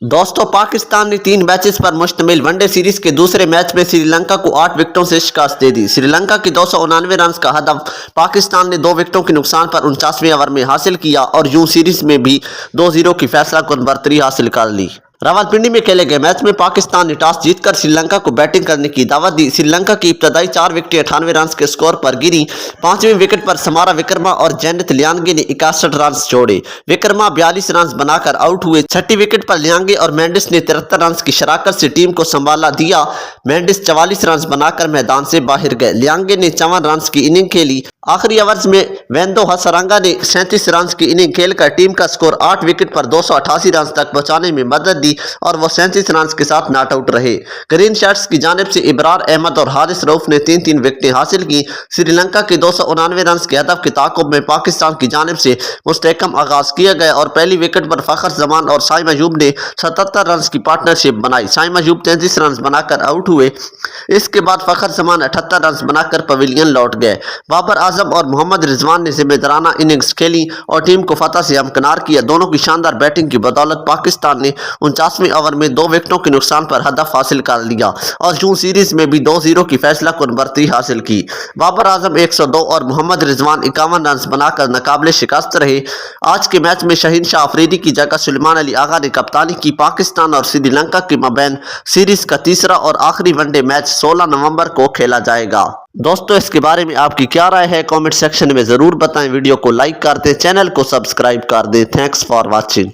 दोस्तों, पाकिस्तान ने 3 मैचेस पर मुश्तमिल वनडे सीरीज के दूसरे मैच में श्रीलंका को 8 विकेटों से शिकस्त दे दी। श्रीलंका की 299 रन का हदफ पाकिस्तान ने 2 विकेटों के नुकसान पर 49वें ओवर में हासिल किया और यूं सीरीज में भी 2-0 की फैसलाकुन बढ़तरी हासिल कर ली। रावलपिंडी में खेले गए मैच में पाकिस्तान ने टॉस जीतकर श्रीलंका को बैटिंग करने की दावत दी। श्रीलंका की इब्तदाई 4 विकेटें 98 रन के स्कोर पर गिरी। 5वें विकेट पर समारा विक्रमा और जेनिथ लियांगे ने 61 रन जोड़े। विक्रमा 42 रन बनाकर आउट हुए। 6ठी विकेट पर लियांगे और मेंडिस ने 73 रन की शराकत से टीम को संभाला दिया। मेंडिस 44 रन बनाकर मैदान से बाहर गए। लियांगे ने 54 रन की इनिंग खेली। आखिरी ओवर्स में वेंदो हसरंगा ने 37 रन की इनिंग खेलकर टीम का स्कोर 8 विकेट पर 288 रन तक पहुंचाने में मदद दी और वो 37 रन के साथ नॉट आउट रहे। ग्रीन शर्ट्स की जानिब से इब्रार अहमद और हारिस रऊफ ने 3-3 विकेटें हासिल की। श्रीलंका के 299 रन के हदफ के ताक़ुब में पाकिस्तान की जानिब से मुस्तहकम आगाज किया गया और पहली विकेट पर फखर जमान और साइम अयूब ने 77 रन की पार्टनरशिप बनाई। साइम अयूब 33 रन बनाकर आउट हुए। इसके बाद फखर जमान 78 रन बनाकर पवेलियन लौट गए। बाबर आजम और मोहम्मद रिजवान ने जिम्मेदाराना इनिंग्स खेली और टीम को फतह से हमकिनार किया। दोनों की शानदार बैटिंग की बदौलत पाकिस्तान ने 49वें ओवर में 2 विकेटों के नुकसान पर हदफ हासिल कर लिया और जून सीरीज में भी 2-0 की फैसलाकुन बढ़तरी हासिल की। बाबर आजम 102 और मोहम्मद रिजवान 51 रन बनाकर नाकाबिले शिकस्त रहे। आज के मैच में शहीन शाह अफरीदी की जगह सुलेमान अली आगा ने कप्तानी की। पाकिस्तान और श्रीलंका के मबैन सीरीज का तीसरा और आखिरी वनडे मैच 16 नवंबर को खेला जाएगा। दोस्तों, इसके बारे में आपकी क्या राय है कमेंट सेक्शन में ज़रूर बताएं। वीडियो को लाइक कर दें, चैनल को सब्सक्राइब कर दें। Thanks for watching.